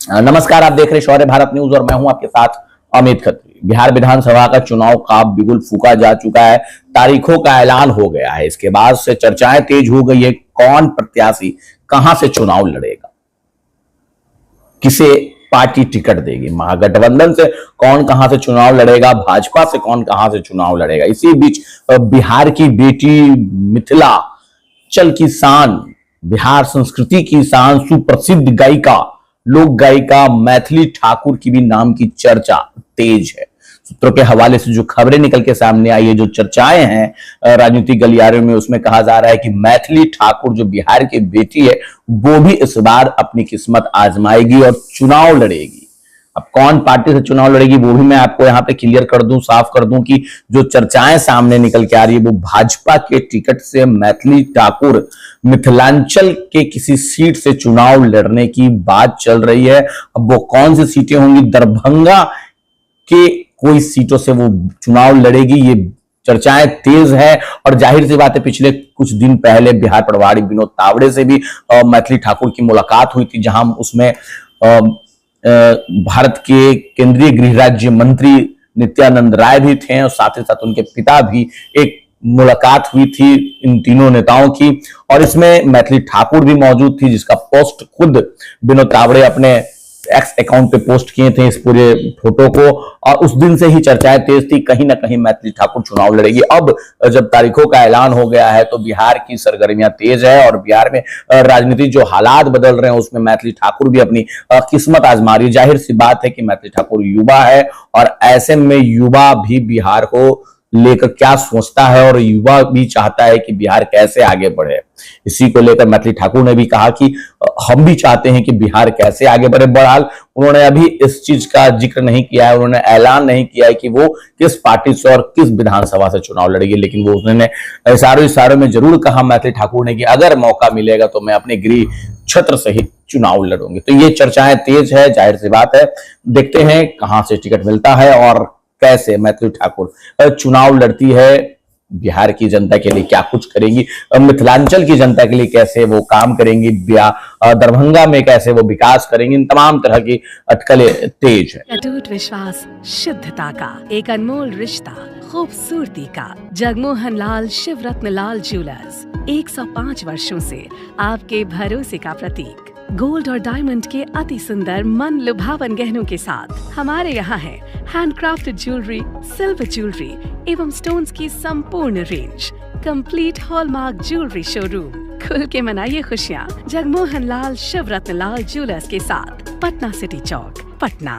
नमस्कार, आप देख रहे शौर्य भारत न्यूज और मैं हूं आपके साथ अमित खत्री। बिहार विधानसभा का चुनाव का बिगुल फूका जा चुका है, तारीखों का ऐलान हो गया है। इसके बाद से चर्चाएं तेज हो गई है, कौन प्रत्याशी कहां से चुनाव लड़ेगा, किसे पार्टी टिकट देगी, महागठबंधन से कौन कहां से चुनाव लड़ेगा, भाजपा से कौन कहां से चुनाव लड़ेगा। इसी बीच बिहार की बेटी, मिथिलांचल की शान, बिहार संस्कृति की शान, सुप्रसिद्ध गायिका, लोक गायिका मैथिली ठाकुर की भी नाम की चर्चा तेज है। सूत्रों के हवाले से जो खबरें निकल के सामने आई है, जो चर्चाएं हैं राजनीतिक गलियारों में, उसमें कहा जा रहा है कि मैथिली ठाकुर जो बिहार की बेटी है, वो भी इस बार अपनी किस्मत आजमाएगी और चुनाव लड़ेगी। अब कौन पार्टी से चुनाव लड़ेगी वो भी मैं आपको यहां पे क्लियर कर दूं, साफ कर दूं कि जो चर्चाएं सामने निकल के आ रही है वो भाजपा के टिकट से मैथिली ठाकुर मिथिलांचल के किसी सीट से चुनाव लड़ने की बात चल रही है। अब वो कौन सी सीटें होंगी, दरभंगा के कोई सीटों से वो चुनाव लड़ेगी, ये चर्चाएं तेज है। और जाहिर सी बात है, पिछले कुछ दिन पहले बिहार प्रभारी विनोद तावड़े से भी मैथिली ठाकुर की मुलाकात हुई थी, जहां उसमें भारत के केंद्रीय गृह राज्य मंत्री नित्यानंद राय भी थे और साथ ही साथ उनके पिता भी। एक मुलाकात हुई थी इन तीनों नेताओं की और इसमें मैथिली ठाकुर भी मौजूद थी, जिसका पोस्ट खुद विनोद तावड़े अपने एक्स अकाउंट पे पोस्ट किए थे इस पूरे फोटो को। और उस दिन से ही चर्चाएं तेज थी, कहीं ना कहीं मैथिली ठाकुर चुनाव लड़ेगी। अब जब तारीखों का ऐलान हो गया है तो बिहार की सरगर्मियां तेज है और बिहार में राजनीतिक जो हालात बदल रहे हैं उसमें मैथिली ठाकुर भी अपनी किस्मत आजमा रही है। जाहिर सी बात है कि मैथिली ठाकुर युवा है और ऐसे में युवा भी बिहार को लेकर क्या सोचता है और युवा भी चाहता है कि बिहार कैसे आगे बढ़े। इसी को लेकर मैथिली ठाकुर ने भी कहा कि हम भी चाहते हैं कि बिहार कैसे आगे बढ़े। बहरहाल उन्होंने अभी इस चीज का जिक्र नहीं किया है, उन्होंने ऐलान नहीं किया है कि वो किस पार्टी से और किस विधानसभा से चुनाव लड़ेगी, लेकिन वो उन्होंने इशारों में जरूर कहा मैथिली ठाकुर ने कि अगर मौका मिलेगा तो मैं अपने गृह क्षेत्र से ही चुनाव लड़ूंगी। तो ये चर्चाएं तेज है, जाहिर सी बात है, देखते हैं कहां से टिकट मिलता है और कैसे मैथिली ठाकुर चुनाव लड़ती है। बिहार की जनता के लिए क्या कुछ करेंगी, मिथिलांचल की जनता के लिए कैसे वो काम करेंगी, दरभंगा में कैसे वो विकास करेंगी, इन तमाम तरह की अटकलें तेज है। अटूट विश्वास, शुद्धता का एक अनमोल रिश्ता, खूबसूरती का। जगमोहन लाल शिवरत्न लाल ज्वेलर्स 105 वर्षों से आपके भरोसे का प्रतीक। गोल्ड और डायमंड के अति सुंदर मन लुभावन गहनों के साथ हमारे यहाँ है हैंडक्राफ्टेड ज्वेलरी, सिल्वर ज्वेलरी एवं स्टोन्स की संपूर्ण range. Complete hallmark jewellery showroom. खुल के मनाइए खुशियाँ जगमोहन लाल शिवरत्न लाल ज्वेलर्स के साथ, पटना सिटी चौक, पटना।